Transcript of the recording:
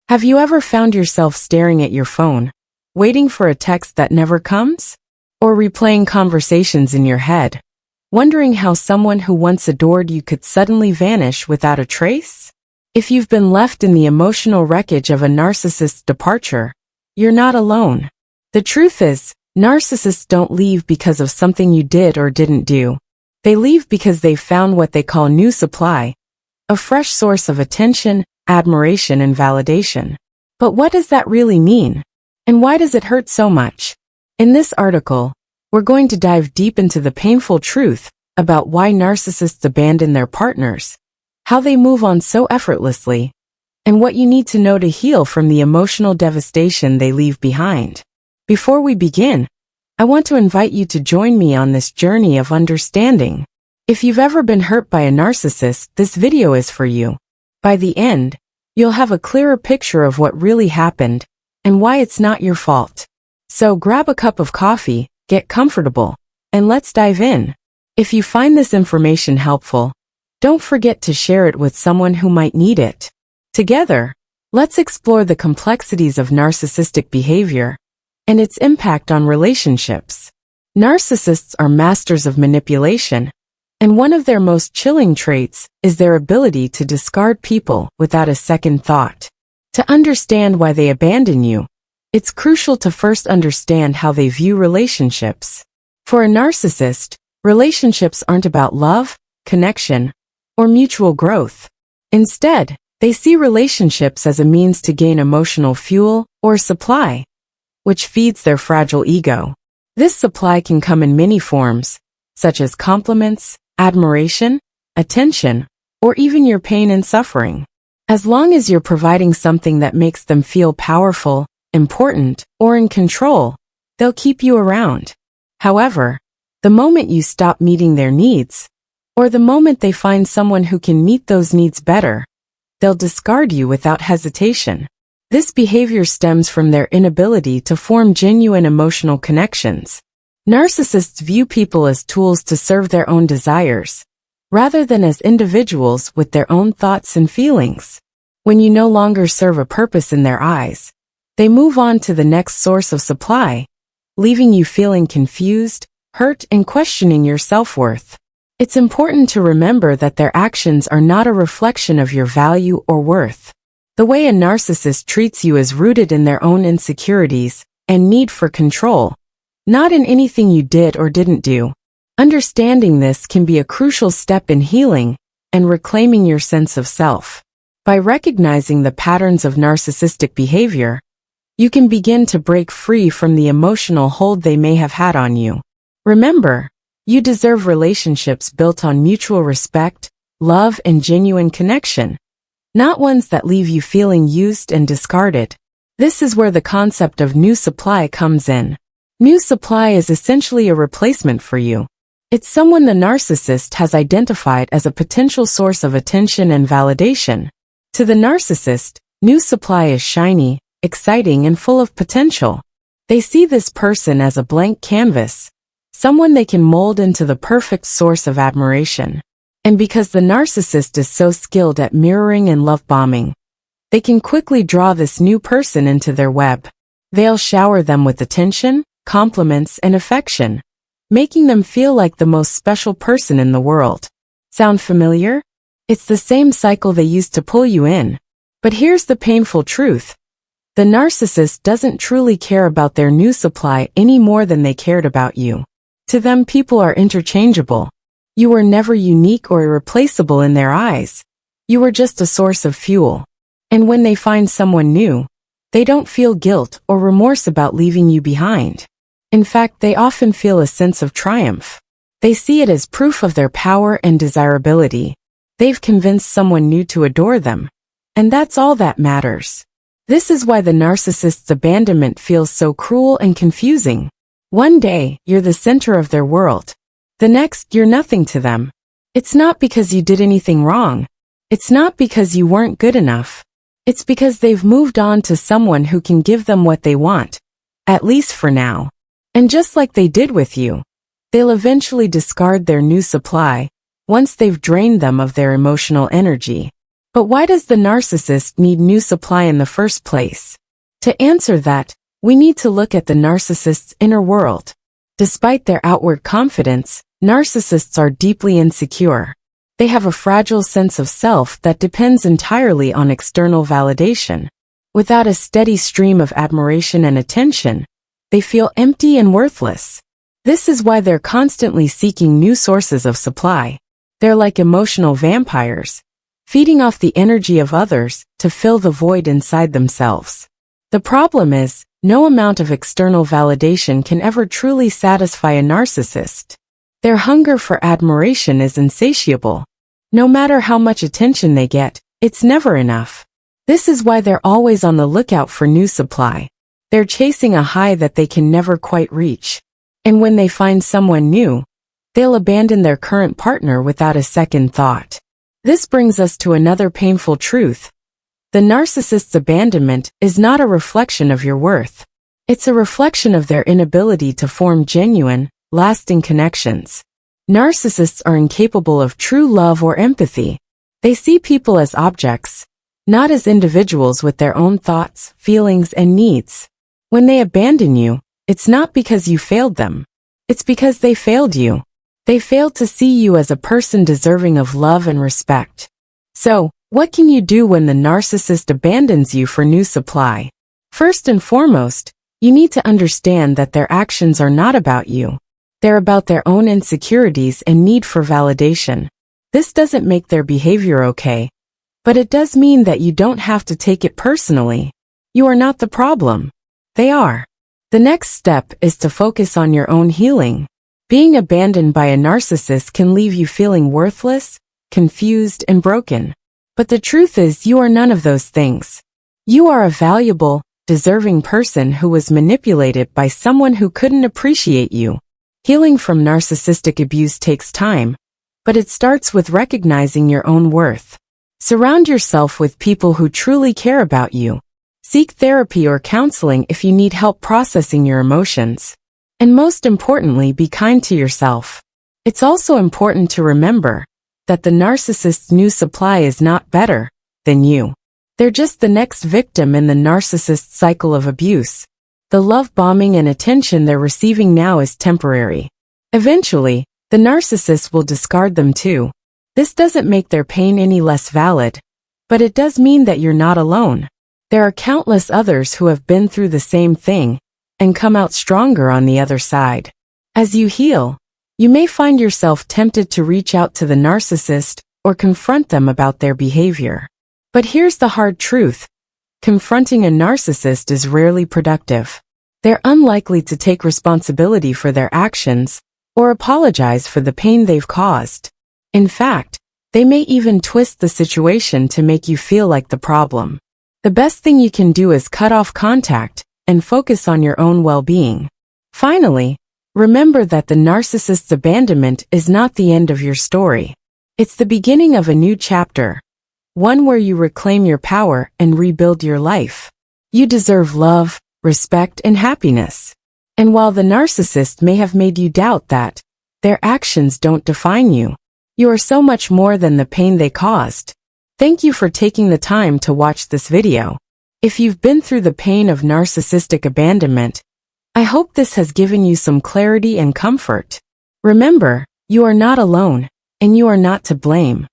Have you ever found yourself staring at your phone, waiting for a text that never comes? Or replaying conversations in your head, wondering how someone who once adored you could suddenly vanish without a trace? If you've been left in the emotional wreckage of a narcissist's departure, you're not alone. The truth is, narcissists don't leave because of something you did or didn't do. They leave because they've found what they call new supply, a fresh source of attention, admiration, and validation. But what does that really mean? And why does it hurt so much? In this article, we're going to dive deep into the painful truth about why narcissists abandon their partners, how they move on so effortlessly, and what you need to know to heal from the emotional devastation they leave behind. Before we begin, I want to invite you to join me on this journey of understanding. If you've ever been hurt by a narcissist, this video is for you. By the end, you'll have a clearer picture of what really happened and why it's not your fault. So grab a cup of coffee, get comfortable, and let's dive in. If you find this information helpful, don't forget to share it with someone who might need it. Together, let's explore the complexities of narcissistic behavior and its impact on relationships. Narcissists are masters of manipulation, and one of their most chilling traits is their ability to discard people without a second thought. To understand why they abandon you, it's crucial to first understand how they view relationships. For a narcissist, relationships aren't about love, connection, or mutual growth. Instead, they see relationships as a means to gain emotional fuel or supply, which feeds their fragile ego. This supply can come in many forms, such as compliments, admiration, attention, or even your pain and suffering. As long as you're providing something that makes them feel powerful, important, or in control, they'll keep you around. However, the moment you stop meeting their needs, or the moment they find someone who can meet those needs better, they'll discard you without hesitation. This behavior stems from their inability to form genuine emotional connections. Narcissists view people as tools to serve their own desires, rather than as individuals with their own thoughts and feelings. When you no longer serve a purpose in their eyes, they move on to the next source of supply, leaving you feeling confused, hurt, and questioning your self-worth. It's important to remember that their actions are not a reflection of your value or worth. The way a narcissist treats you is rooted in their own insecurities and need for control, not in anything you did or didn't do. Understanding this can be a crucial step in healing and reclaiming your sense of self. By recognizing the patterns of narcissistic behavior, you can begin to break free from the emotional hold they may have had on you. Remember, you deserve relationships built on mutual respect, love, and genuine connection, not ones that leave you feeling used and discarded. This is where the concept of new supply comes in. New supply is essentially a replacement for you. It's someone the narcissist has identified as a potential source of attention and validation. To the narcissist, new supply is shiny, exciting, and full of potential. They see this person as a blank canvas, someone they can mold into the perfect source of admiration. And because the narcissist is so skilled at mirroring and love bombing, they can quickly draw this new person into their web. They'll shower them with attention, compliments, and affection, making them feel like the most special person in the world. Sound familiar? It's the same cycle they used to pull you in. But here's the painful truth. The narcissist doesn't truly care about their new supply any more than they cared about you. To them, people are interchangeable. You were never unique or irreplaceable in their eyes. You were just a source of fuel. And when they find someone new, they don't feel guilt or remorse about leaving you behind. In fact, they often feel a sense of triumph. They see it as proof of their power and desirability. They've convinced someone new to adore them. And that's all that matters. This is why the narcissist's abandonment feels so cruel and confusing. One day, you're the center of their world. The next, you're nothing to them. It's not because you did anything wrong. It's not because you weren't good enough. It's because they've moved on to someone who can give them what they want, at least for now. And just like they did with you, they'll eventually discard their new supply once they've drained them of their emotional energy. But why does the narcissist need new supply in the first place? To answer that, we need to look at the narcissist's inner world. Despite their outward confidence, narcissists are deeply insecure. They have a fragile sense of self that depends entirely on external validation. Without a steady stream of admiration and attention, they feel empty and worthless. This is why they're constantly seeking new sources of supply. They're like emotional vampires, feeding off the energy of others to fill the void inside themselves. The problem is, no amount of external validation can ever truly satisfy a narcissist. Their hunger for admiration is insatiable. No matter how much attention they get, it's never enough. This is why they're always on the lookout for new supply. They're chasing a high that they can never quite reach. And when they find someone new, they'll abandon their current partner without a second thought. This brings us to another painful truth. The narcissist's abandonment is not a reflection of your worth. It's a reflection of their inability to form genuine, lasting connections. Narcissists are incapable of true love or empathy. They see people as objects, not as individuals with their own thoughts, feelings, and needs. When they abandon you, it's not because you failed them. It's because they failed you. They failed to see you as a person deserving of love and respect. So, what can you do when the narcissist abandons you for new supply? First and foremost, you need to understand that their actions are not about you. They're about their own insecurities and need for validation. This doesn't make their behavior okay, but it does mean that you don't have to take it personally. You are not the problem. They are. The next step is to focus on your own healing. Being abandoned by a narcissist can leave you feeling worthless, confused, and broken. But the truth is you are none of those things. You are a valuable, deserving person who was manipulated by someone who couldn't appreciate you. Healing from narcissistic abuse takes time, but it starts with recognizing your own worth. Surround yourself with people who truly care about you. Seek therapy or counseling if you need help processing your emotions. And most importantly, be kind to yourself. It's also important to remember that the narcissist's new supply is not better than you. They're just the next victim in the narcissist's cycle of abuse. The love bombing and attention they're receiving now is temporary. Eventually, the narcissist will discard them too. This doesn't make their pain any less valid, but it does mean that you're not alone. There are countless others who have been through the same thing and come out stronger on the other side. As you heal, you may find yourself tempted to reach out to the narcissist or confront them about their behavior. But here's the hard truth. Confronting a narcissist is rarely productive. They're unlikely to take responsibility for their actions or apologize for the pain they've caused. In fact, they may even twist the situation to make you feel like the problem. The best thing you can do is cut off contact and focus on your own well-being. Finally, remember that the narcissist's abandonment is not the end of your story. It's the beginning of a new chapter, one where you reclaim your power and rebuild your life. You deserve love, respect, and happiness. And while the narcissist may have made you doubt that, their actions don't define you. You are so much more than the pain they caused. Thank you for taking the time to watch this video. If you've been through the pain of narcissistic abandonment, I hope this has given you some clarity and comfort. Remember, you are not alone, and you are not to blame.